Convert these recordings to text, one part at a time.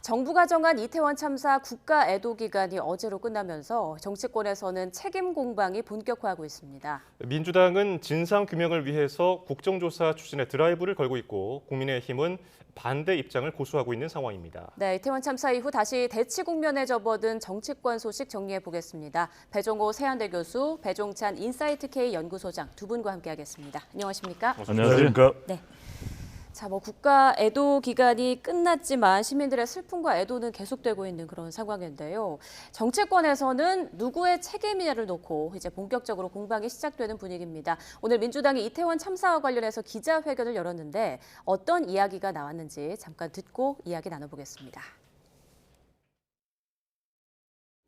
정부가 정한 이태원 참사 국가 애도 기간이 어제로 끝나면서 정치권에서는 책임 공방이 본격화하고 있습니다. 민주당은 진상 규명을 위해서 국정조사 추진에 드라이브를 걸고 있고 국민의힘은 반대 입장을 고수하고 있는 상황입니다. 네, 이태원 참사 이후 다시 대치 국면에 접어든 정치권 소식 정리해 보겠습니다. 배종호 세한대 교수, 배종찬 인사이트 K 연구소장 두 분과 함께하겠습니다. 안녕하십니까? 안녕하십니까? 네. 자, 국가 애도 기간이 끝났지만 시민들의 슬픔과 애도는 계속되고 있는 그런 상황인데요. 정치권에서는 누구의 책임이냐를 놓고 이제 본격적으로 공방이 시작되는 분위기입니다. 오늘 민주당이 이태원 참사와 관련해서 기자회견을 열었는데 어떤 이야기가 나왔는지 잠깐 듣고 이야기 나눠보겠습니다.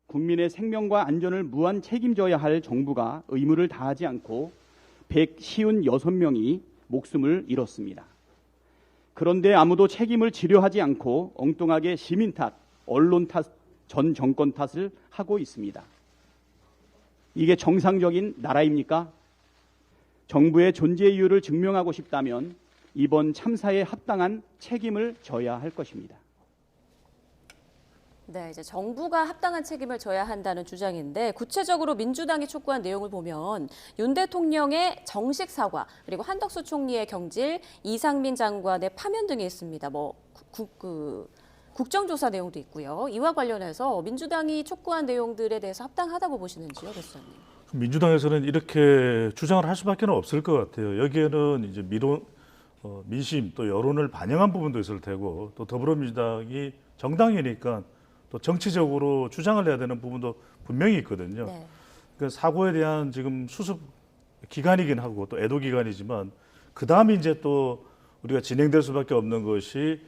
국민의 생명과 안전을 무한 책임져야 할 정부가 의무를 다하지 않고 156명이 목숨을 잃었습니다. 그런데 아무도 책임을 지려하지 않고 엉뚱하게 시민 탓, 언론 탓, 전 정권 탓을 하고 있습니다. 이게 정상적인 나라입니까? 정부의 존재 이유를 증명하고 싶다면 이번 참사에 합당한 책임을 져야 할 것입니다. 네, 이제 정부가 합당한 책임을 져야 한다는 주장인데 구체적으로 민주당이 촉구한 내용을 보면 윤 대통령의 정식 사과, 그리고 한덕수 총리의 경질, 이상민 장관의 파면 등이 있습니다. 국정조사 내용도 있고요. 이와 관련해서 민주당이 촉구한 내용들에 대해서 합당하다고 보시는지요, 교수님? 민주당에서는 이렇게 주장을 할 수밖에 없을 것 같아요. 여기에는 이제 민심 또 여론을 반영한 부분도 있을 테고 또 더불어민주당이 정당이니까 또 정치적으로 주장을 해야 되는 부분도 분명히 있거든요. 네. 그러니까 사고에 대한 지금 수습 기간이긴 하고 또 애도 기간이지만 그 다음에 이제 또 우리가 진행될 수밖에 없는 것이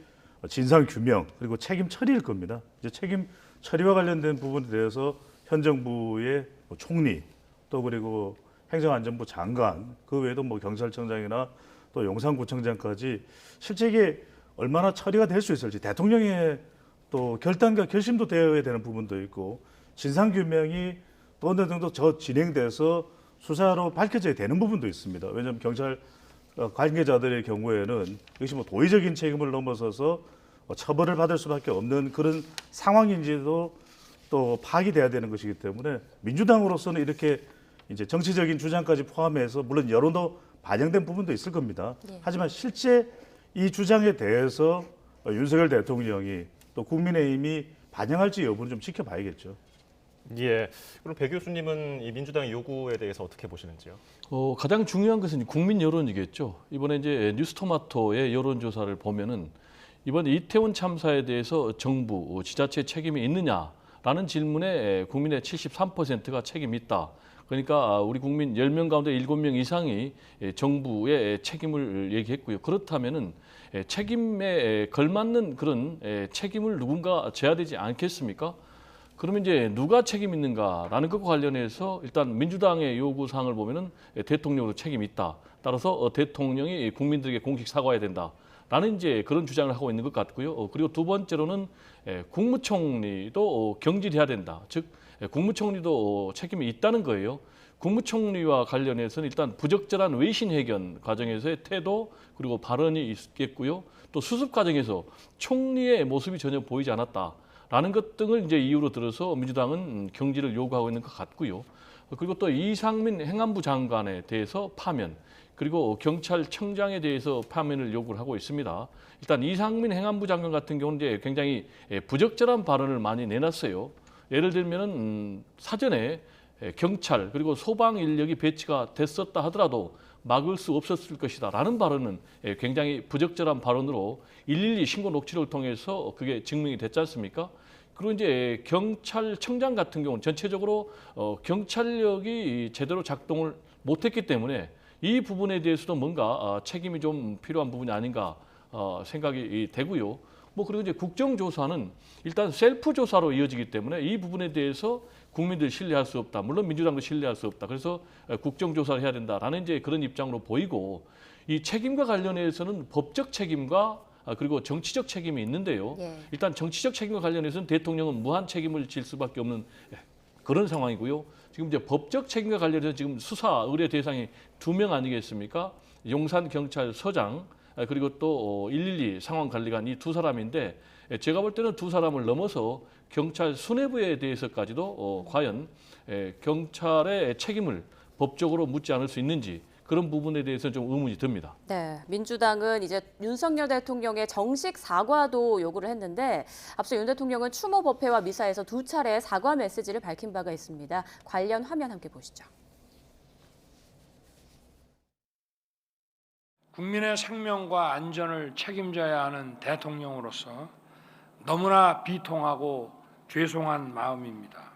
진상 규명 그리고 책임 처리일 겁니다. 이제 책임 처리와 관련된 부분에 대해서 현 정부의 총리 또 그리고 행정안전부 장관 그 외에도 경찰청장이나 또 용산구청장까지 실제 이게 얼마나 처리가 될 수 있을지 대통령의 또 결단과 결심도 되어야 되는 부분도 있고 진상규명이 또 어느 정도 진행돼서 수사로 밝혀져야 되는 부분도 있습니다. 왜냐하면 경찰 관계자들의 경우에는 이것이 도의적인 책임을 넘어서서 처벌을 받을 수밖에 없는 그런 상황인지도 또 파악이 돼야 되는 것이기 때문에 민주당으로서는 이렇게 이제 정치적인 주장까지 포함해서 물론 여론도 반영된 부분도 있을 겁니다. 네. 하지만 실제 이 주장에 대해서 윤석열 대통령이 또 국민의힘이 반영할지 여부는 좀 지켜봐야겠죠. 예. 그럼 배 교수님은 이 민주당의 요구에 대해서 어떻게 보시는지요? 가장 중요한 것은 국민 여론이겠죠. 이번에 이제 뉴스토마토의 여론조사를 보면은 이번 이태원 참사에 대해서 정부, 지자체 책임이 있느냐라는 질문에 국민의 73%가 책임이 있다. 그러니까 우리 국민 10명 가운데 7명 이상이 정부의 책임을 얘기했고요. 그렇다면은 책임에 걸맞는 그런 책임을 누군가 져야 되지 않겠습니까? 그러면 이제 누가 책임 있는가라는 것과 관련해서 일단 민주당의 요구 사항을 보면은 대통령으로 책임이 있다. 따라서 대통령이 국민들에게 공식 사과해야 된다라는 이제 그런 주장을 하고 있는 것 같고요. 그리고 두 번째로는 국무총리도 경질해야 된다. 즉 국무총리도 책임이 있다는 거예요. 국무총리와 관련해서는 일단 부적절한 외신 회견 과정에서의 태도 그리고 발언이 있겠고요. 또 수습 과정에서 총리의 모습이 전혀 보이지 않았다라는 것 등을 이제 이유로 들어서 민주당은 경질을 요구하고 있는 것 같고요. 그리고 또 이상민 행안부 장관에 대해서 파면 그리고 경찰청장에 대해서 파면을 요구를 하고 있습니다. 일단 이상민 행안부 장관 같은 경우는 이제 굉장히 부적절한 발언을 많이 내놨어요. 예를 들면은 사전에 경찰 그리고 소방 인력이 배치가 됐었다 하더라도 막을 수 없었을 것이다라는 발언은 굉장히 부적절한 발언으로 112 신고 녹취를 통해서 그게 증명이 됐지 않습니까? 그리고 이제 경찰청장 같은 경우는 전체적으로 경찰력이 제대로 작동을 못했기 때문에 이 부분에 대해서도 뭔가 책임이 좀 필요한 부분이 아닌가 생각이 되고요. 그리고 이제 국정조사는 일단 셀프 조사로 이어지기 때문에 이 부분에 대해서 국민들 신뢰할 수 없다. 물론 민주당도 신뢰할 수 없다. 그래서 국정조사를 해야 된다라는 이제 그런 입장으로 보이고 이 책임과 관련해서는 법적 책임과 그리고 정치적 책임이 있는데요. 예. 일단 정치적 책임과 관련해서는 대통령은 무한 책임을 질 수밖에 없는 그런 상황이고요. 지금 이제 법적 책임과 관련해서 지금 수사 의뢰 대상이 2명 아니겠습니까? 용산경찰서장 그리고 또 112 상황관리관 이 두 사람인데 제가 볼 때는 두 사람을 넘어서 경찰 수뇌부에 대해서까지도 과연 경찰의 책임을 법적으로 묻지 않을 수 있는지 그런 부분에 대해서는 좀 의문이 듭니다. 네, 민주당은 이제 윤석열 대통령의 정식 사과도 요구를 했는데 앞서 윤 대통령은 추모 법회와 미사에서 두 차례 사과 메시지를 밝힌 바가 있습니다. 관련 화면 함께 보시죠. 국민의 생명과 안전을 책임져야 하는 대통령으로서 너무나 비통하고 죄송한 마음입니다.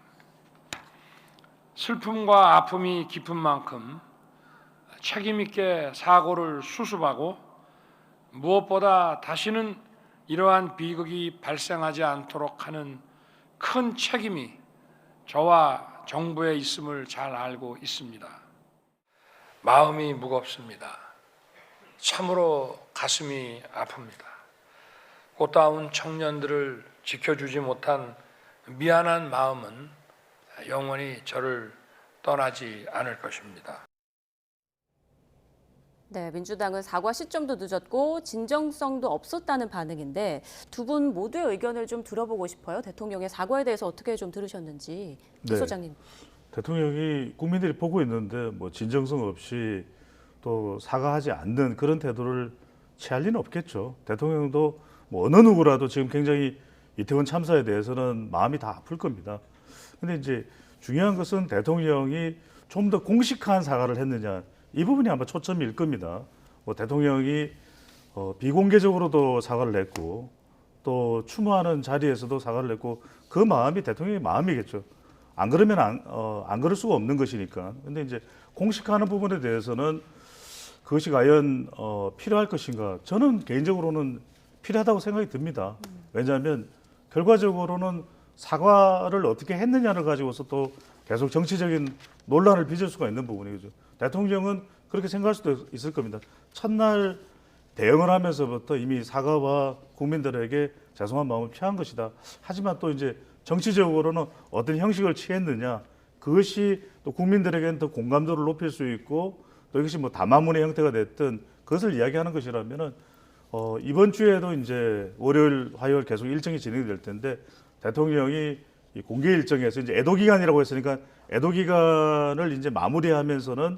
슬픔과 아픔이 깊은 만큼 책임 있게 사고를 수습하고 무엇보다 다시는 이러한 비극이 발생하지 않도록 하는 큰 책임이 저와 정부에 있음을 잘 알고 있습니다. 마음이 무겁습니다. 참으로 가슴이 아픕니다. 꽃다운 청년들을 지켜주지 못한 미안한 마음은 영원히 저를 떠나지 않을 것입니다. 네, 민주당은 사과 시점도 늦었고 진정성도 없었다는 반응인데 두 분 모두의 의견을 좀 들어보고 싶어요. 대통령의 사과에 대해서 어떻게 좀 들으셨는지. 네. 소장님. 대통령이 국민들이 보고 있는데 뭐 진정성 없이 또 사과하지 않는 그런 태도를 취할 리는 없겠죠. 대통령도 뭐 어느 누구라도 지금 굉장히 이태원 참사에 대해서는 마음이 다 아플 겁니다. 근데 이제 중요한 것은 대통령이 좀 더 공식한 사과를 했느냐, 이 부분이 아마 초점일 겁니다. 뭐 대통령이 비공개적으로도 사과를 했고 또 추모하는 자리에서도 사과를 했고 그 마음이 대통령의 마음이겠죠. 안 그러면 안 그럴 수가 없는 것이니까. 근데 이제 공식화하는 부분에 대해서는 그것이 과연 필요할 것인가? 저는 개인적으로는 필요하다고 생각이 듭니다. 왜냐하면 결과적으로는 사과를 어떻게 했느냐를 가지고서 또 계속 정치적인 논란을 빚을 수가 있는 부분이죠. 대통령은 그렇게 생각할 수도 있을 겁니다. 첫날 대응을 하면서부터 이미 사과와 국민들에게 죄송한 마음을 표한 것이다. 하지만 또 이제 정치적으로는 어떤 형식을 취했느냐, 그것이 또 국민들에게는 더 공감도를 높일 수 있고 또 이것이 뭐 담화문의 형태가 됐든 그것을 이야기하는 것이라면은 이번 주에도 이제 월요일, 화요일 계속 일정이 진행이 될 텐데 대통령이 이 공개 일정에서 이제 애도 기간이라고 했으니까 애도 기간을 이제 마무리하면서는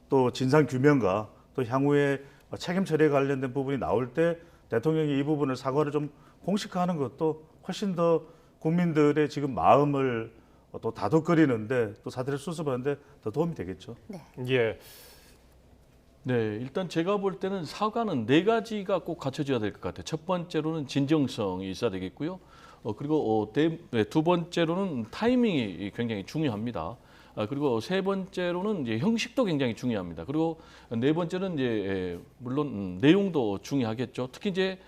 또 진상 규명과 또 향후에 책임 처리에 관련된 부분이 나올 때 대통령이 이 부분을 사과를 좀 공식화하는 것도 훨씬 더 국민들의 지금 마음을 또 다독거리는데 또 사태를 수습하는데 더 도움이 되겠죠. 네. 예. 네, 일단 제가 볼 때는 사과는 네 가지가 꼭 갖춰져야 될 것 같아요. 첫 번째로는 진정성이 있어야 되겠고요. 그리고 두 번째로는 타이밍이 굉장히 중요합니다. 그리고 세 번째로는 이제 형식도 굉장히 중요합니다. 그리고 네 번째는 이제 물론 내용도 중요하겠죠. 특히 이제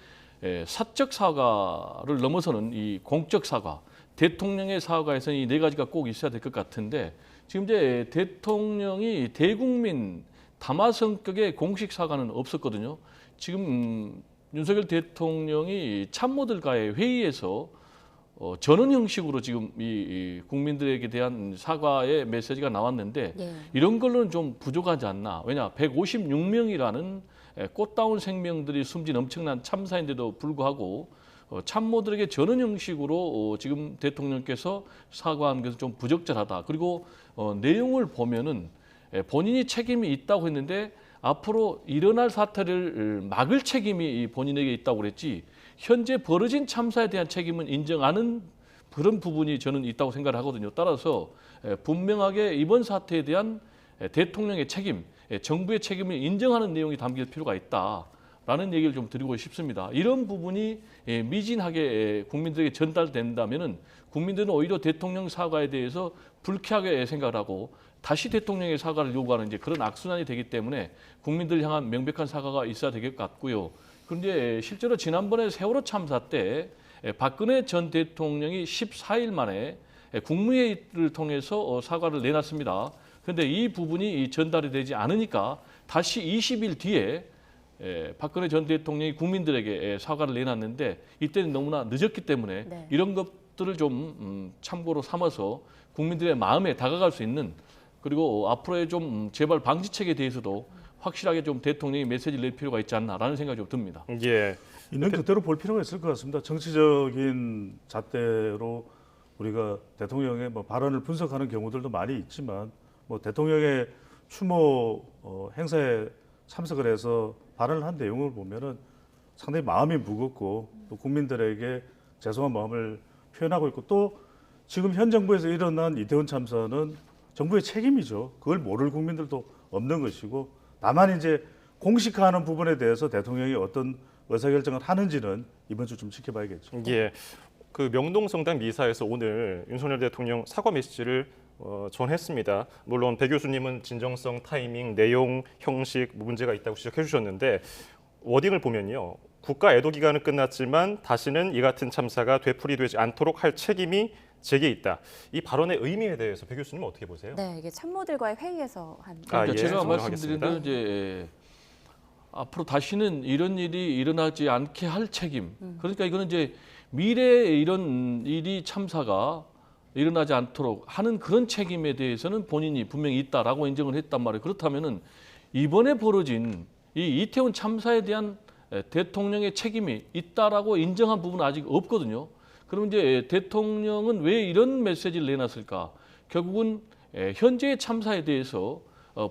사적 사과를 넘어서는 이 공적 사과, 대통령의 사과에서는 이 네 가지가 꼭 있어야 될 것 같은데 지금 이제 대통령이 대국민 담화 성격의 공식 사과는 없었거든요. 지금 윤석열 대통령이 참모들과의 회의에서 전원 형식으로 지금 이 국민들에게 대한 사과의 메시지가 나왔는데 이런 걸로는 좀 부족하지 않나. 왜냐, 156명이라는 꽃다운 생명들이 숨진 엄청난 참사인데도 불구하고 참모들에게 전원 형식으로 지금 대통령께서 사과한 것은 좀 부적절하다. 그리고 내용을 보면은 본인이 책임이 있다고 했는데 앞으로 일어날 사태를 막을 책임이 본인에게 있다고 그랬지 현재 벌어진 참사에 대한 책임은 인정하는 그런 부분이 저는 있다고 생각을 하거든요. 따라서 분명하게 이번 사태에 대한 대통령의 책임, 정부의 책임을 인정하는 내용이 담길 필요가 있다라는 얘기를 좀 드리고 싶습니다. 이런 부분이 미진하게 국민들에게 전달된다면은 국민들은 오히려 대통령 사과에 대해서 불쾌하게 생각을 하고 다시 대통령의 사과를 요구하는 이제 그런 악순환이 되기 때문에 국민들 향한 명백한 사과가 있어야 될 것 같고요. 그런데 실제로 지난번에 세월호 참사 때 박근혜 전 대통령이 14일 만에 국무회의를 통해서 사과를 내놨습니다. 그런데 이 부분이 전달이 되지 않으니까 다시 20일 뒤에 박근혜 전 대통령이 국민들에게 사과를 내놨는데 이때는 너무나 늦었기 때문에 이런 것들을 좀 참고로 삼아서 국민들의 마음에 다가갈 수 있는 그리고 앞으로의 좀 재발 방지책에 대해서도 확실하게 좀 대통령이 메시지를 낼 필요가 있지 않나라는 생각이 좀 듭니다. 예. 있는 그대로 볼 필요가 있을 것 같습니다. 정치적인 잣대로 우리가 대통령의 뭐 발언을 분석하는 경우들도 많이 있지만 뭐 대통령의 추모 행사에 참석을 해서 발언을 한 내용을 보면은 상당히 마음이 무겁고 또 국민들에게 죄송한 마음을 표현하고 있고 또 지금 현 정부에서 일어난 이태원 참사는 정부의 책임이죠. 그걸 모를 국민들도 없는 것이고 다만 이제 공식화하는 부분에 대해서 대통령이 어떤 의사결정을 하는지는 이번 주 좀 지켜봐야겠죠. 예, 그 명동성당 미사에서 오늘 윤석열 대통령 사과 메시지를 전했습니다. 물론 배 교수님은 진정성, 타이밍, 내용, 형식 문제가 있다고 지적해 주셨는데 워딩을 보면요. 국가 애도 기간은 끝났지만 다시는 이 같은 참사가 되풀이되지 않도록 할 책임이 제게 있다. 이 발언의 의미에 대해서 배 교수님 어떻게 보세요? 네, 이게 참모들과의 회의에서 한. 그러니까 예, 제가 정리하겠습니다. 말씀드린 대로 이제 앞으로 다시는 이런 일이 일어나지 않게 할 책임. 그러니까 이거는 이제 미래에 이런 일이 참사가 일어나지 않도록 하는 그런 책임에 대해서는 본인이 분명히 있다라고 인정을 했단 말이에요. 그렇다면은 이번에 벌어진 이 이태원 참사에 대한 대통령의 책임이 있다라고 인정한 부분은 아직 없거든요. 그럼 이제 대통령은 왜 이런 메시지를 내놨을까? 결국은 현재의 참사에 대해서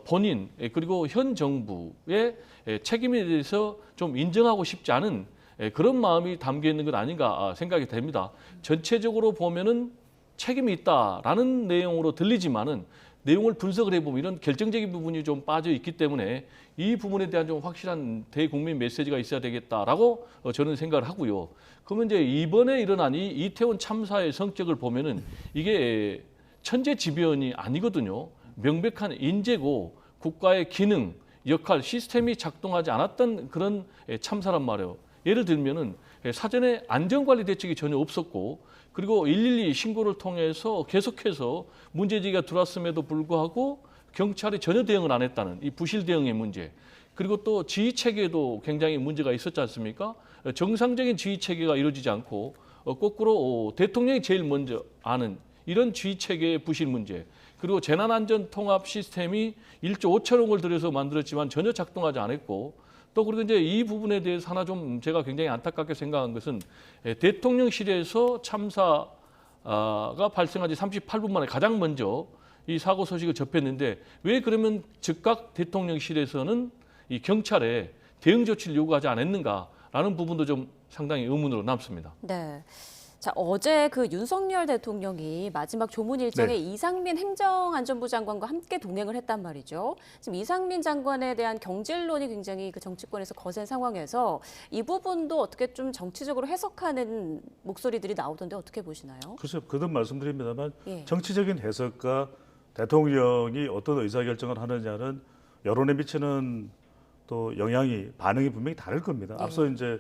본인 그리고 현 정부의 책임에 대해서 좀 인정하고 싶지 않은 그런 마음이 담겨 있는 것 아닌가 생각이 됩니다. 전체적으로 보면은 책임이 있다라는 내용으로 들리지만은 내용을 분석을 해보면 이런 결정적인 부분이 좀 빠져 있기 때문에 이 부분에 대한 좀 확실한 대국민 메시지가 있어야 되겠다라고 저는 생각을 하고요. 그러면 이제 이번에 일어난 이 이태원 참사의 성격을 보면은 이게 천재지변이 아니거든요. 명백한 인재고 국가의 기능, 역할, 시스템이 작동하지 않았던 그런 참사란 말이에요. 예를 들면은 사전에 안전관리 대책이 전혀 없었고 그리고 112 신고를 통해서 계속해서 문제제기가 들어왔음에도 불구하고 경찰이 전혀 대응을 안 했다는 이 부실 대응의 문제. 그리고 또 지휘 체계도 굉장히 문제가 있었지 않습니까? 정상적인 지휘 체계가 이루어지지 않고 거꾸로 대통령이 제일 먼저 아는 이런 지휘 체계의 부실 문제. 그리고 재난안전 통합 시스템이 1조 5천억을 들여서 만들었지만 전혀 작동하지 않았고 또 그리고 이제 이 부분에 대해서 하나 좀 제가 굉장히 안타깝게 생각한 것은 대통령실에서 참사가 발생한 지 38분 만에 가장 먼저 이 사고 소식을 접했는데 왜 그러면 즉각 대통령실에서는 이 경찰에 대응 조치를 요구하지 않았는가라는 부분도 좀 상당히 의문으로 남습니다. 네. 자, 어제 그 윤석열 대통령이 마지막 조문 일정에 이상민 행정안전부 장관과 함께 동행을 했단 말이죠. 지금 이상민 장관에 대한 경질론이 굉장히 그 정치권에서 거센 상황에서 이 부분도 어떻게 좀 정치적으로 해석하는 목소리들이 나오던데 어떻게 보시나요? 글쎄요, 거듭 말씀드립니다만 예. 정치적인 해석과 대통령이 어떤 의사결정을 하느냐는 여론에 미치는 또 영향이 반응이 분명히 다를 겁니다. 예. 앞서 이제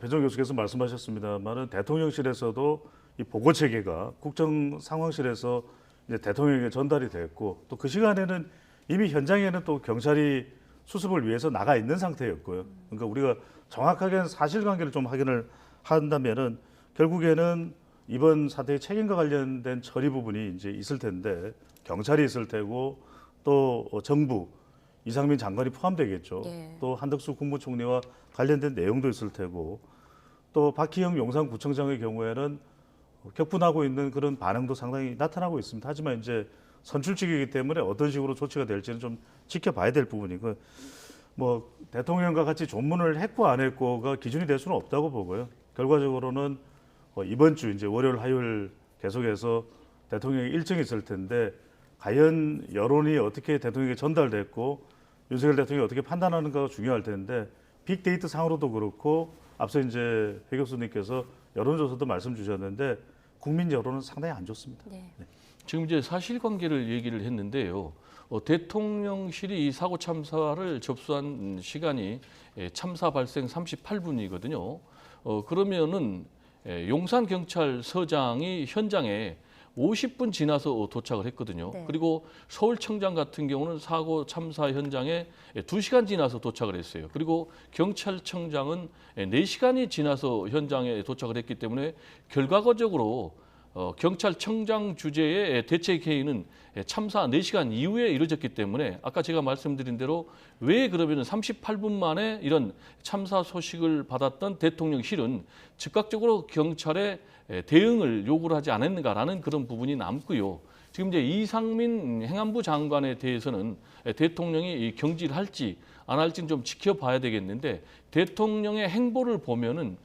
배정 교수께서 말씀하셨습니다만은 대통령실에서도 이 보고 체계가 국정상황실에서 이제 대통령에게 전달이 됐고 또 그 시간에는 이미 현장에는 또 경찰이 수습을 위해서 나가 있는 상태였고요. 그러니까 우리가 정확하게 사실관계를 좀 확인을 한다면은 결국에는 이번 사태의 책임과 관련된 처리 부분이 이제 있을 텐데 경찰이 있을 테고 또 정부 이상민 장관이 포함되겠죠. 예. 또 한덕수 국무총리와 관련된 내용도 있을 테고 또 박희영 용산구청장의 경우에는 격분하고 있는 그런 반응도 상당히 나타나고 있습니다. 하지만 이제 선출직이기 때문에 어떤 식으로 조치가 될지는 좀 지켜봐야 될 부분이고 뭐 대통령과 같이 조문을 했고 안 했고가 기준이 될 수는 없다고 보고요. 결과적으로는 이번 주 이제 월요일, 화요일 계속해서 대통령의 일정이 있을 텐데 과연 여론이 어떻게 대통령에게 전달됐고 윤석열 대통령이 어떻게 판단하는가가 중요할 텐데 빅데이터 상으로도 그렇고 앞서 이제 배 교수님께서 여론조사도 말씀 주셨는데 국민 여론은 상당히 안 좋습니다. 네. 지금 이제 사실관계를 얘기를 했는데요. 대통령실이 이 사고 참사를 접수한 시간이 참사 발생 38분이거든요. 그러면은 용산경찰서장이 현장에 50분 지나서 도착을 했거든요. 네. 그리고 서울청장 같은 경우는 사고 참사 현장에 2시간 지나서 도착을 했어요. 그리고 경찰청장은 4시간이 지나서 현장에 도착을 했기 때문에 결과적으로 경찰청장 주재의 대책 회의는 참사 4시간 이후에 이루어졌기 때문에 아까 제가 말씀드린 대로 왜 그러면 38분 만에 이런 참사 소식을 받았던 대통령실은 즉각적으로 경찰에 대응을 요구를 하지 않았는가라는 그런 부분이 남고요. 지금 이제 이상민 행안부 장관에 대해서는 대통령이 경질을 할지 안 할지는 좀 지켜봐야 되겠는데 대통령의 행보를 보면은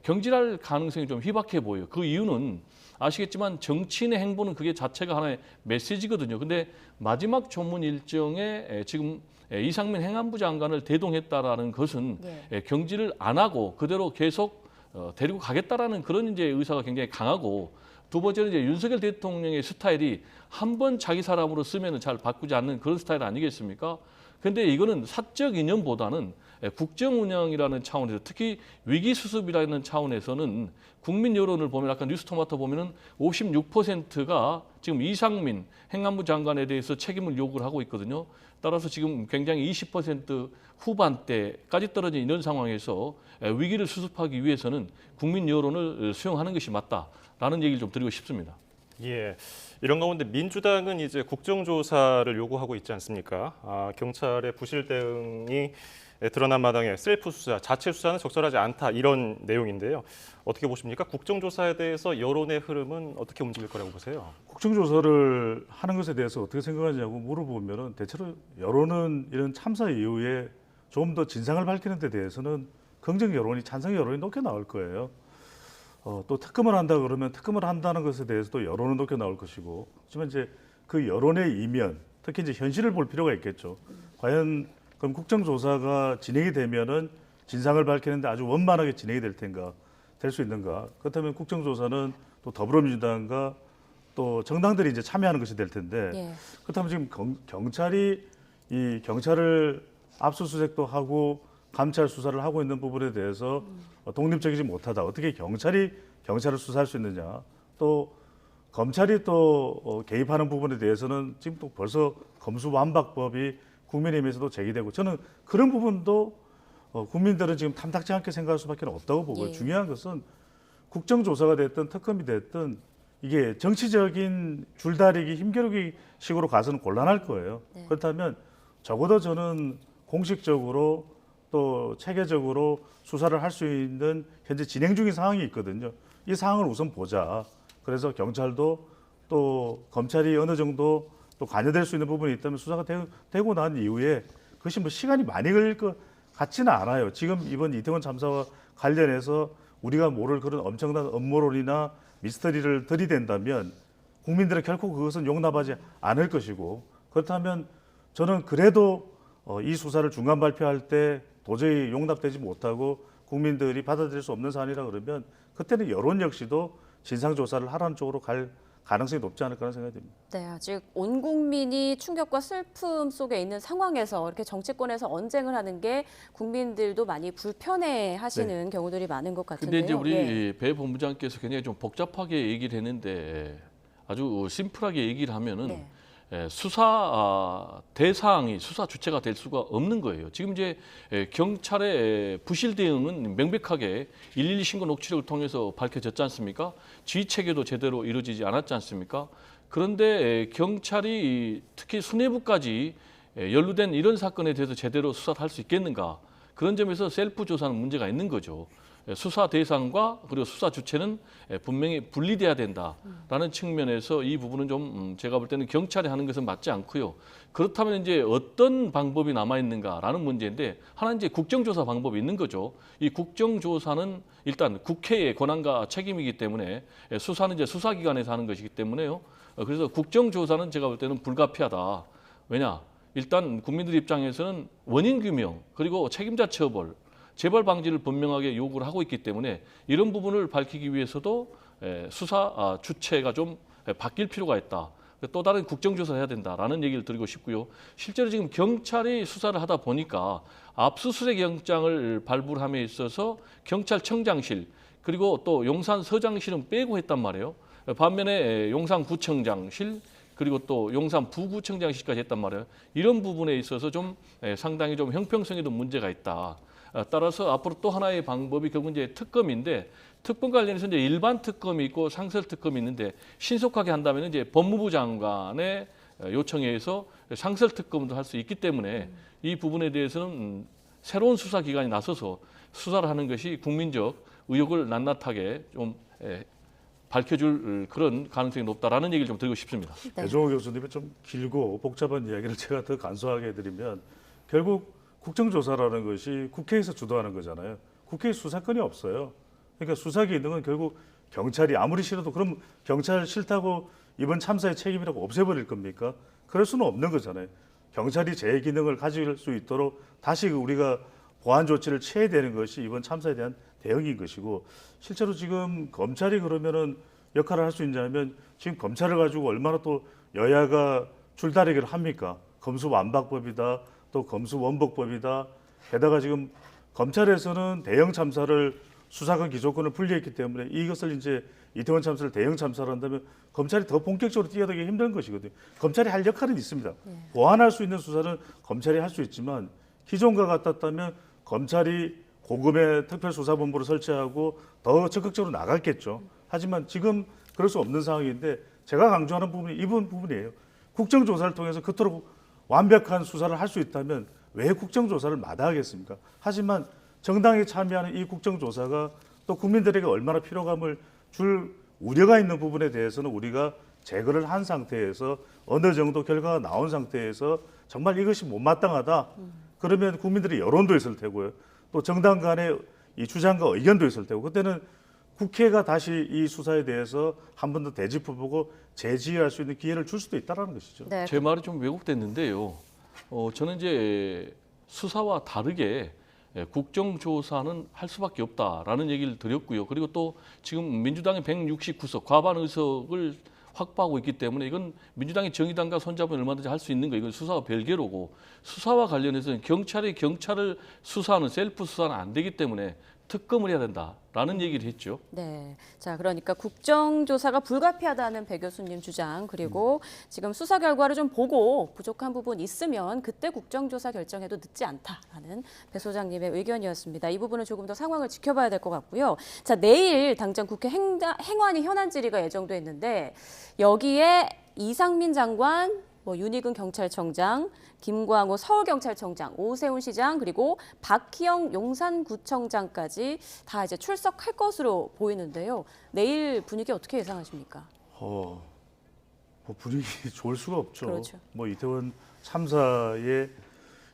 경질할 가능성이 좀 희박해 보여요. 그 이유는 아시겠지만 정치인의 행보는 그게 자체가 하나의 메시지거든요. 근데 마지막 조문 일정에 지금 이상민 행안부 장관을 대동했다라는 것은 경질을 안 하고 그대로 계속 데리고 가겠다라는 그런 이제 의사가 굉장히 강하고 두 번째는 이제 윤석열 대통령의 스타일이 한 번 자기 사람으로 쓰면은 잘 바꾸지 않는 그런 스타일 아니겠습니까? 근데 이거는 사적 이념보다는 국정 운영이라는 차원에서 특히 위기 수습이라는 차원에서는 국민 여론을 보면 아까 뉴스토마토 보면은 56%가 지금 이상민 행안부 장관에 대해서 책임을 요구를 하고 있거든요. 따라서 지금 굉장히 20% 후반대까지 떨어진 이런 상황에서 위기를 수습하기 위해서는 국민 여론을 수용하는 것이 맞다라는 얘기를 좀 드리고 싶습니다. 예, 이런 가운데 민주당은 이제 국정조사를 요구하고 있지 않습니까? 경찰의 부실 대응이 드러난 마당에 셀프 수사, 자체 수사는 적절하지 않다 이런 내용인데요. 어떻게 보십니까? 국정조사에 대해서 여론의 흐름은 어떻게 움직일 거라고 보세요? 국정조사를 하는 것에 대해서 어떻게 생각하냐고 물어보면은 대체로 여론은 이런 참사 이후에 좀 더 진상을 밝히는 데 대해서는 긍정 여론이, 찬성 여론이 높게 나올 거예요. 또 특검을 한다 그러면 특검을 한다는 것에 대해서도 여론은 높게 나올 것이고, 하지만 이제 그 여론의 이면, 특히 이제 현실을 볼 필요가 있겠죠. 과연 그럼 국정조사가 진행이 되면은 진상을 밝히는데 아주 원만하게 진행이 될 텐가, 될 수 있는가? 그렇다면 국정조사는 또 더불어민주당과 또 정당들이 이제 참여하는 것이 될 텐데, 그렇다면 지금 경찰이 이 경찰을 압수수색도 하고 감찰 수사를 하고 있는 부분에 대해서 독립적이지 못하다. 어떻게 경찰이 경찰을 수사할 수 있느냐? 또 검찰이 또 개입하는 부분에 대해서는 지금 또 벌써 검수완박법이 국민의힘에서도 제기되고, 저는 그런 부분도 국민들은 지금 탐탁지 않게 생각할 수밖에 없다고 보고요. 중요한 것은 국정조사가 됐든 특검이 됐든 이게 정치적인 줄다리기, 힘겨루기 식으로 가서는 곤란할 거예요. 그렇다면 적어도 저는 공식적으로 또 체계적으로 수사를 할 수 있는 현재 진행 중인 상황이 있거든요. 이 상황을 우선 보자. 그래서 경찰도 또 검찰이 어느 정도 또 관여될 수 있는 부분이 있다면 수사가 되고 난 이후에 그것이 뭐 시간이 많이 걸릴 것 같지는 않아요. 지금 이번 이태원 참사와 관련해서 우리가 모를 그런 엄청난 음모론이나 미스터리를 들이댄다면 국민들은 결코 그것은 용납하지 않을 것이고, 그렇다면 저는 그래도 이 수사를 중간 발표할 때 도저히 용납되지 못하고 국민들이 받아들일 수 없는 사안이라 그러면 그때는 여론 역시도 진상조사를 하라는 쪽으로 갈 가능성이 높지 않을까 하는 생각이 듭니다. 네, 아직 온 국민이 충격과 슬픔 속에 있는 상황에서 이렇게 정치권에서 언쟁을 하는 게 국민들도 많이 불편해하시는 경우들이 많은 것 같은데요. 근데 이제 우리 배 본부장께서 굉장히 좀 복잡하게 얘기를 했는데 아주 심플하게 얘기를 하면은 수사 대상이 수사 주체가 될 수가 없는 거예요. 지금 이제 경찰의 부실 대응은 명백하게 112 신고 녹취록을 통해서 밝혀졌지 않습니까? 지휘 체계도 제대로 이루어지지 않았지 않습니까? 그런데 경찰이 특히 수뇌부까지 연루된 이런 사건에 대해서 제대로 수사를 할 수 있겠는가? 그런 점에서 셀프 조사는 문제가 있는 거죠. 수사 대상과 그리고 수사 주체는 분명히 분리돼야 된다라는 측면에서 이 부분은 좀 제가 볼 때는 경찰이 하는 것은 맞지 않고요. 그렇다면 이제 어떤 방법이 남아 있는가라는 문제인데, 하나 이제 국정조사 방법이 있는 거죠. 이 국정조사는 일단 국회의 권한과 책임이기 때문에 수사는 이제 수사기관에서 하는 것이기 때문에요. 그래서 국정조사는 제가 볼 때는 불가피하다. 왜냐? 일단 국민들 입장에서는 원인 규명 그리고 책임자 처벌, 재발 방지를 분명하게 요구를 하고 있기 때문에 이런 부분을 밝히기 위해서도 수사 주체가 좀 바뀔 필요가 있다. 또 다른 국정조사를 해야 된다라는 얘기를 드리고 싶고요. 실제로 지금 경찰이 수사를 하다 보니까 압수수색 영장을 발부함에 있어서 경찰청장실 그리고 또 용산서장실은 빼고 했단 말이에요. 반면에 용산구청장실 그리고 또 용산 부구청장실까지 했단 말이에요. 이런 부분에 있어서 좀 상당히 좀 형평성에도 문제가 있다. 따라서 앞으로 또 하나의 방법이 결국 이제 특검인데 특검 관련해서 이제 일반 특검이 있고 상설 특검이 있는데 신속하게 한다면 이제 법무부 장관의 요청에 의해서 상설 특검도 할 수 있기 때문에 이 부분에 대해서는 새로운 수사 기관이 나서서 수사를 하는 것이 국민적 의혹을 낱낱하게 좀 밝혀줄 그런 가능성이 높다라는 얘기를 좀 드리고 싶습니다. 네. 배종호 교수님의 좀 길고 복잡한 이야기를 제가 더 간소하게 해드리면 결국 국정조사라는 것이 국회에서 주도하는 거잖아요. 국회에 수사권이 없어요. 그러니까 수사 기능은 결국 경찰이 아무리 싫어도 그럼 경찰 싫다고 이번 참사의 책임이라고 없애버릴 겁니까? 그럴 수는 없는 거잖아요. 경찰이 제 기능을 가질 수 있도록 다시 우리가 보완 조치를 취해야 되는 것이 이번 참사에 대한 대응인 것이고 실제로 지금 검찰이 그러면은 역할을 할 수 있냐면 지금 검찰을 가지고 얼마나 또 여야가 줄다리기를 합니까? 검수완박법이다, 또 검수원복법이다. 게다가 지금 검찰에서는 대형 참사를 수사권 기소권을 분리했기 때문에 이것을 이제 이태원 참사를 대형 참사로 한다면 검찰이 더 본격적으로 뛰어들기 힘든 것이거든요. 검찰이 할 역할은 있습니다. 보완할 수 있는 수사는 검찰이 할 수 있지만 기존과 같았다면 검찰이 고금의 특별수사본부를 설치하고 더 적극적으로 나갔겠죠. 하지만 지금 그럴 수 없는 상황인데 제가 강조하는 부분이 이 부분이에요. 국정조사를 통해서 그토록 완벽한 수사를 할 수 있다면 왜 국정조사를 마다하겠습니까? 하지만 정당이 참여하는 이 국정조사가 또 국민들에게 얼마나 피로감을 줄 우려가 있는 부분에 대해서는 우리가 제거를 한 상태에서 어느 정도 결과가 나온 상태에서 정말 이것이 못마땅하다. 그러면 국민들의 여론도 있을 테고요. 또 정당 간의 이 주장과 의견도 있을 테고 그때는 국회가 다시 이 수사에 대해서 한 번 더 되짚어보고 재지휘할 수 있는 기회를 줄 수도 있다는 것이죠. 네. 제 말이 좀 왜곡됐는데요. 저는 이제 수사와 다르게 국정조사는 할 수밖에 없다라는 얘기를 드렸고요. 그리고 또 지금 민주당이 169석 과반 의석을 확보하고 있기 때문에 이건 민주당이 정의당과 손잡으면 얼마든지 할 수 있는 거 이건 수사와 별개로고 수사와 관련해서는 경찰이 경찰을 수사하는 셀프 수사는 안 되기 때문에 특검을 해야 된다라는 얘기를 했죠. 네. 자, 그러니까 국정조사가 불가피하다는 배 교수님 주장, 그리고 지금 수사 결과를 좀 보고 부족한 부분 있으면 그때 국정조사 결정해도 늦지 않다라는 배 소장님의 의견이었습니다. 이 부분은 조금 더 상황을 지켜봐야 될 것 같고요. 자, 내일 당장 국회 행안위 현안 질의가 예정돼 있는데 여기에 이상민 장관, 윤희근 경찰청장, 김광호 서울경찰청장, 오세훈 시장 그리고 박희영 용산구청장까지 다 이제 출석할 것으로 보이는데요. 내일 분위기 어떻게 예상하십니까? 뭐 분위기 좋을 수가 없죠. 그렇죠. 이태원 참사의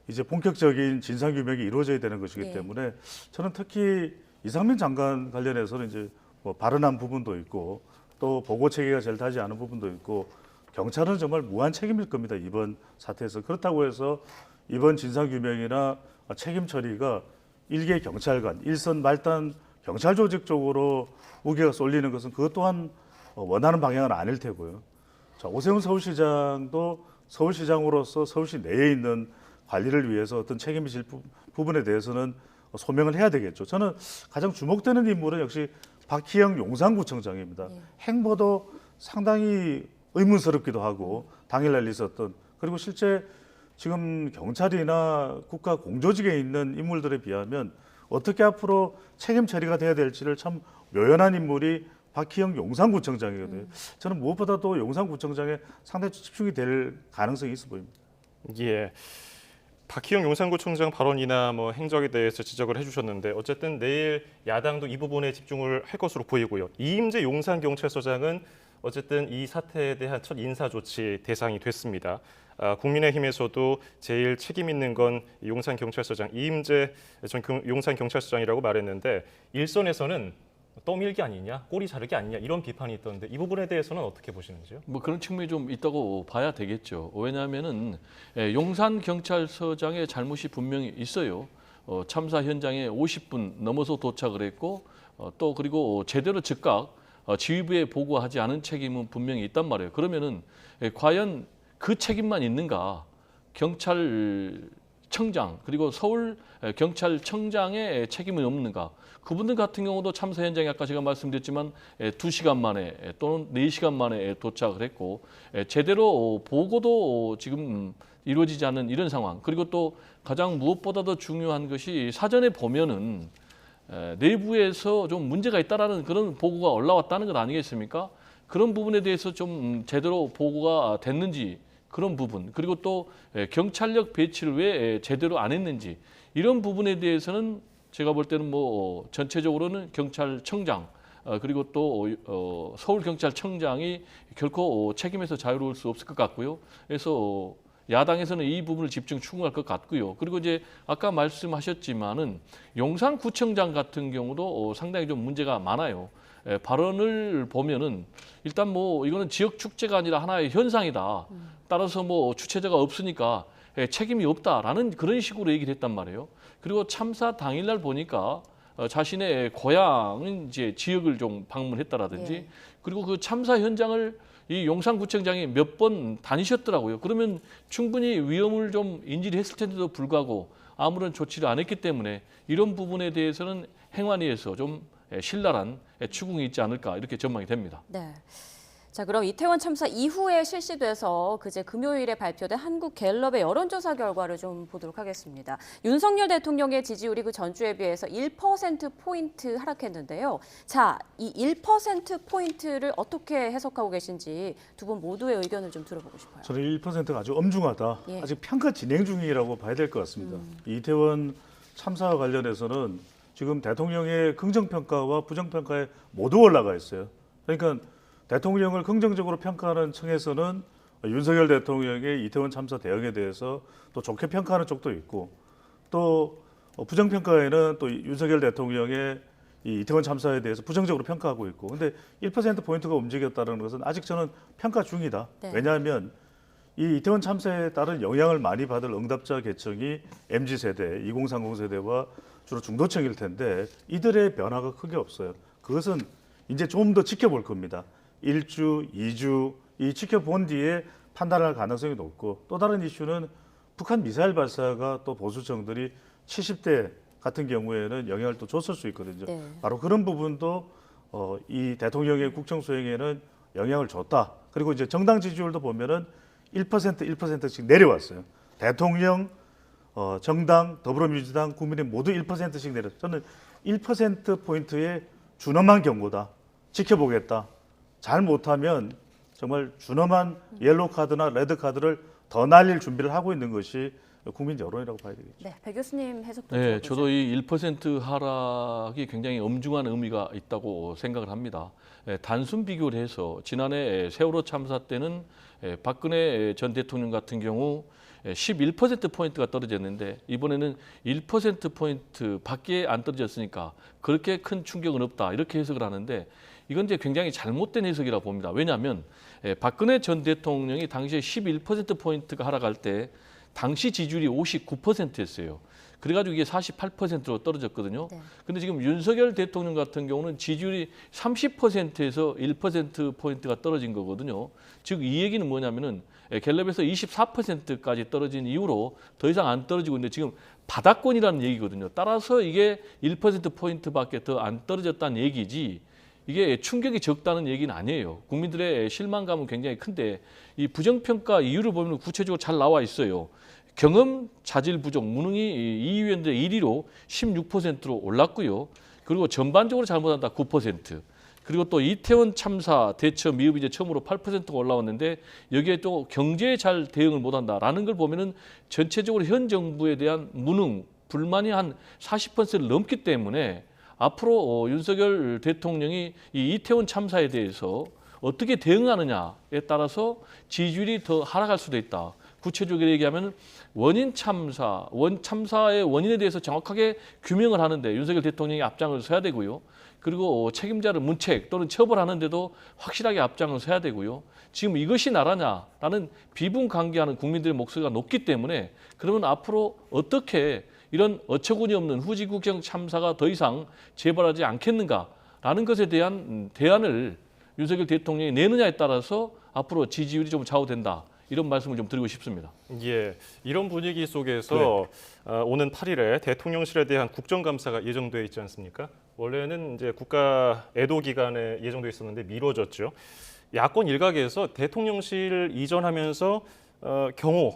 이제 본격적인 진상 규명이 이루어져야 되는 것이기 네. 때문에 저는 특히 이상민 장관 관련해서는 이제 발언한 부분도 있고 또 보고 체계가 잘 타지 않은 부분도 있고 경찰은 정말 무한 책임일 겁니다. 이번 사태에서. 그렇다고 해서 이번 진상규명이나 책임 처리가 일개 경찰관, 일선 말단 경찰 조직 쪽으로 무게가 쏠리는 것은 그것 또한 원하는 방향은 아닐 테고요. 자, 오세훈 서울시장도 서울시장으로서 서울시 내에 있는 관리를 위해서 어떤 책임이 질 부분에 대해서는 소명을 해야 되겠죠. 저는 가장 주목되는 인물은 역시 박희영 용산구청장입니다. 행보도 상당히 의문스럽기도 하고 당일날 있었던 그리고 실제 지금 경찰이나 국가 공조직에 있는 인물들에 비하면 어떻게 앞으로 책임 처리가 돼야 될지를 참 묘연한 인물이 박희영 용산구청장이거든요. 저는 무엇보다도 용산구청장에 상당히 집중이 될 가능성이 있어 보입니다. 예. 박희영 용산구청장 발언이나 행적에 대해서 지적을 해주셨는데 어쨌든 내일 야당도 이 부분에 집중을 할 것으로 보이고요. 이임재 용산경찰서장은 어쨌든 이 사태에 대한 첫 인사 조치 대상이 됐습니다. 국민의힘에서도 제일 책임 있는 건 용산경찰서장 이임재 전 용산경찰서장이라고 말했는데 일선에서는 떠밀기 아니냐, 꼬리 자르기 아니냐 이런 비판이 있던데 이 부분에 대해서는 어떻게 보시는지요? 그런 측면이 좀 있다고 봐야 되겠죠. 왜냐하면은 용산경찰서장의 잘못이 분명히 있어요. 참사 현장에 50분 넘어서 도착을 했고 또 그리고 제대로 즉각 지휘부에 보고하지 않은 책임은 분명히 있단 말이에요. 그러면은 과연 그 책임만 있는가? 경찰청장 그리고 서울 경찰청장의 책임은 없는가? 그분들 같은 경우도 참사 현장에 아까 제가 말씀드렸지만 2시간 만에 또는 4시간 만에 도착을 했고 제대로 보고도 지금 이루어지지 않는 이런 상황. 그리고 또 가장 무엇보다도 중요한 것이 사전에 보면은 내부에서 좀 문제가 있다라는 그런 보고가 올라왔다는 것 아니겠습니까? 그런 부분에 대해서 좀 제대로 보고가 됐는지 그런 부분, 그리고 또 경찰력 배치를 왜 제대로 안 했는지 이런 부분에 대해서는 제가 볼 때는 뭐 전체적으로는 경찰청장 그리고 또 서울경찰청장이 결코 책임에서 자유로울 수 없을 것 같고요. 그래서 야당에서는 이 부분을 집중 추궁할 것 같고요. 그리고 이제 아까 말씀하셨지만은 용산구청장 같은 경우도 상당히 좀 문제가 많아요. 발언을 보면은 일단 뭐 이거는 지역 축제가 아니라 하나의 현상이다. 따라서 뭐 주최자가 없으니까 책임이 없다라는 그런 식으로 얘기를 했단 말이에요. 그리고 참사 당일날 보니까 자신의 고향은 이제 지역을 좀 방문했다라든지 예. 그리고 그 참사 현장을 이 용산구청장이 몇 번 다니셨더라고요. 그러면 충분히 위험을 좀 인지를 했을 텐데도 불구하고 아무런 조치를 안 했기 때문에 이런 부분에 대해서는 행안위에서 좀 신랄한 추궁이 있지 않을까 이렇게 전망이 됩니다. 네. 자, 그럼 이태원 참사 이후에 실시돼서 그제 금요일에 발표된 한국갤럽의 여론조사 결과를 좀 보도록 하겠습니다. 윤석열 대통령의 지지율이 그 전주에 비해서 1%포인트 하락했는데요. 자, 이 1%포인트를 어떻게 해석하고 계신지 두 분 모두의 의견을 좀 들어보고 싶어요. 저는 1%가 아주 엄중하다. 예. 아직 평가 진행 중이라고 봐야 될 것 같습니다. 이태원 참사와 관련해서는 지금 대통령의 긍정평가와 부정평가에 모두 올라가 있어요. 그러니까 대통령을 긍정적으로 평가하는 층에서는 윤석열 대통령의 이태원 참사 대응에 대해서 또 좋게 평가하는 쪽도 있고 또 부정평가에는 또 윤석열 대통령의 이 이태원 참사에 대해서 부정적으로 평가하고 있고 근데 1%포인트가 움직였다는 것은 아직 저는 평가 중이다. 네. 왜냐하면 이 이태원 참사에 따른 영향을 많이 받을 응답자 계층이 MZ세대, 2030세대와 주로 중도층일 텐데 이들의 변화가 크게 없어요. 그것은 이제 좀 더 지켜볼 겁니다. 1주, 2주 이 지켜본 뒤에 판단할 가능성이 높고 또 다른 이슈는 북한 미사일 발사가 또 보수층들이 70대 같은 경우에는 영향을 또 줬을 수 있거든요. 네. 바로 그런 부분도 이 대통령의 국정 수행에는 영향을 줬다. 그리고 이제 정당 지지율도 보면은 1%씩 내려왔어요. 대통령, 정당, 더불어민주당, 국민의힘 모두 1%씩 내렸어요. 저는 1%포인트의 준엄한 경고다. 지켜보겠다. 잘 못하면 정말 준엄한 옐로우 카드나 레드 카드를 더 날릴 준비를 하고 있는 것이 국민 여론이라고 봐야 되겠죠. 네, 배 교수님 해석도 네, 들어보죠. 저도 이 1% 하락이 굉장히 엄중한 의미가 있다고 생각을 합니다. 단순 비교를 해서 지난해 세월호 참사 때는 박근혜 전 대통령 같은 경우 11%포인트가 떨어졌는데 이번에는 1%포인트 밖에 안 떨어졌으니까 그렇게 큰 충격은 없다 이렇게 해석을 하는데 이건 이제 굉장히 잘못된 해석이라고 봅니다. 왜냐하면 박근혜 전 대통령이 당시에 11%포인트가 하락할 때 당시 지지율이 59%였어요. 그래가지고 이게 48%로 떨어졌거든요. 네. 근데 지금 윤석열 대통령 같은 경우는 지지율이 30%에서 1%포인트가 떨어진 거거든요. 즉 이 얘기는 뭐냐면은 갤럽에서 24%까지 떨어진 이후로 더 이상 안 떨어지고 있는데 지금 바닥권이라는 얘기거든요. 따라서 이게 1%포인트밖에 더 안 떨어졌다는 얘기지 이게 충격이 적다는 얘기는 아니에요. 국민들의 실망감은 굉장히 큰데 이 부정평가 이유를 보면 구체적으로 잘 나와 있어요. 경험, 자질 부족, 무능이 이 위원들 1위로 16%로 올랐고요. 그리고 전반적으로 잘못한다 9%. 그리고 또 이태원 참사 대처 미흡이 이제 처음으로 8%가 올라왔는데 여기에 또 경제에 잘 대응을 못한다라는 걸 보면은 전체적으로 현 정부에 대한 무능, 불만이 한 40%를 넘기 때문에 앞으로 윤석열 대통령이 이 이태원 참사에 대해서 어떻게 대응하느냐에 따라서 지지율이 더 하락할 수도 있다. 구체적으로 얘기하면 원인 참사의 원인에 대해서 정확하게 규명을 하는데 윤석열 대통령이 앞장을 서야 되고요. 그리고 책임자를 문책 또는 처벌하는데도 확실하게 앞장을 서야 되고요. 지금 이것이 나라냐라는 비분관계하는 국민들의 목소리가 높기 때문에 그러면 앞으로 어떻게 이런 어처구니 없는 후지국정 참사가 더 이상 재발하지 않겠는가라는 것에 대한 대안을 윤석열 대통령이 내느냐에 따라서 앞으로 지지율이 좀 좌우된다. 이런 말씀을 좀 드리고 싶습니다. 예, 이런 분위기 속에서 오는 8일에 대통령실에 대한 국정감사가 예정돼 있지 않습니까? 원래는 이제 국가 애도 기간에 예정돼 있었는데 미뤄졌죠. 야권 일각에서 대통령실 이전하면서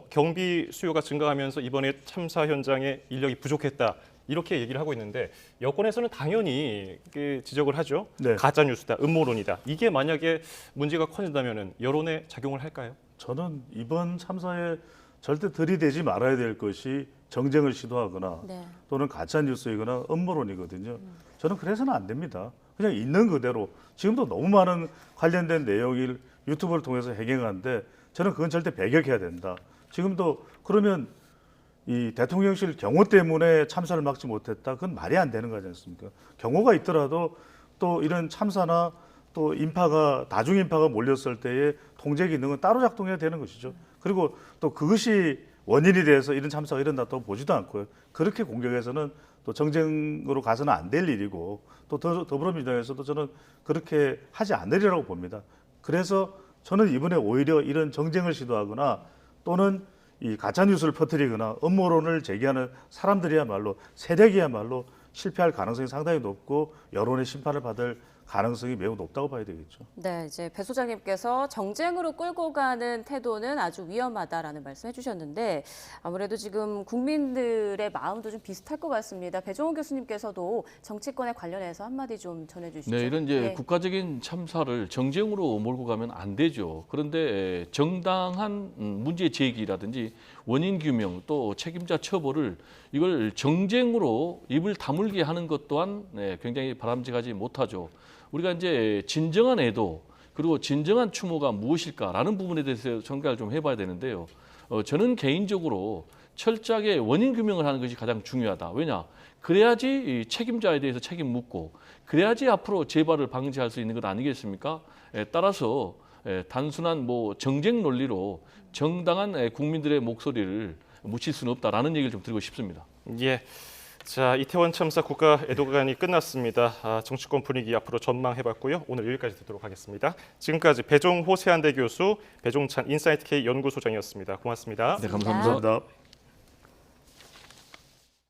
경비 수요가 증가하면서 이번에 참사 현장에 인력이 부족했다. 이렇게 얘기를 하고 있는데 여권에서는 당연히 지적을 하죠. 네. 가짜 뉴스다, 음모론이다. 이게 만약에 문제가 커진다면 여론에 작용을 할까요? 저는 이번 참사에 절대 들이대지 말아야 될 것이 정쟁을 시도하거나 네. 또는 가짜 뉴스이거나 음모론이거든요. 저는 그래서는 안 됩니다. 그냥 있는 그대로 지금도 너무 많은 관련된 내용을 유튜브를 통해서 해경하는데 저는 그건 절대 배격해야 된다. 지금도 그러면 이 대통령실 경호 때문에 참사를 막지 못했다. 그건 말이 안 되는 거지 않습니까? 경호가 있더라도 또 이런 참사나 또 인파가 다중 인파가 몰렸을 때의 통제 기능은 따로 작동해야 되는 것이죠. 그리고 또 그것이 원인이 돼서 이런 참사가 일어났다고 보지도 않고요. 그렇게 공격해서는 또 정쟁으로 가서는 안 될 일이고 또 더불어민주당에서도 저는 그렇게 하지 않으리라고 봅니다. 그래서 저는 이번에 오히려 이런 정쟁을 시도하거나 또는 이 가짜 뉴스를 퍼뜨리거나 음모론을 제기하는 사람들이야말로 세력이야말로 실패할 가능성이 상당히 높고 여론의 심판을 받을 가능성이 매우 높다고 봐야 되겠죠. 네, 이제 배 소장님께서 정쟁으로 끌고 가는 태도는 아주 위험하다라는 말씀해 주셨는데 아무래도 지금 국민들의 마음도 좀 비슷할 것 같습니다. 배종원 교수님께서도 정치권에 관련해서 한마디 좀 전해주시죠. 네, 이런 이제 네. 국가적인 참사를 정쟁으로 몰고 가면 안 되죠. 그런데 정당한 문제 제기라든지 원인 규명 또 책임자 처벌을 이걸 정쟁으로 입을 다물게 하는 것 또한 굉장히 바람직하지 못하죠. 우리가 이제 진정한 애도 그리고 진정한 추모가 무엇일까라는 부분에 대해서 생각을 좀 해봐야 되는데요. 저는 개인적으로 철저하게 원인 규명을 하는 것이 가장 중요하다. 왜냐? 그래야지 이 책임자에 대해서 책임 묻고 그래야지 앞으로 재발을 방지할 수 있는 것 아니겠습니까? 따라서 단순한 뭐 정쟁 논리로 정당한 국민들의 목소리를 묻힐 수는 없다라는 얘기를 좀 드리고 싶습니다. 예. 자, 이태원 참사 국가 애도 기간이 끝났습니다. 정치권 분위기 앞으로 전망해봤고요. 오늘 여기까지 듣도록 하겠습니다. 지금까지 배종호 세한대 교수, 배종찬 인사이트 K 연구소장이었습니다. 고맙습니다. 네, 감사합니다. 감사합니다.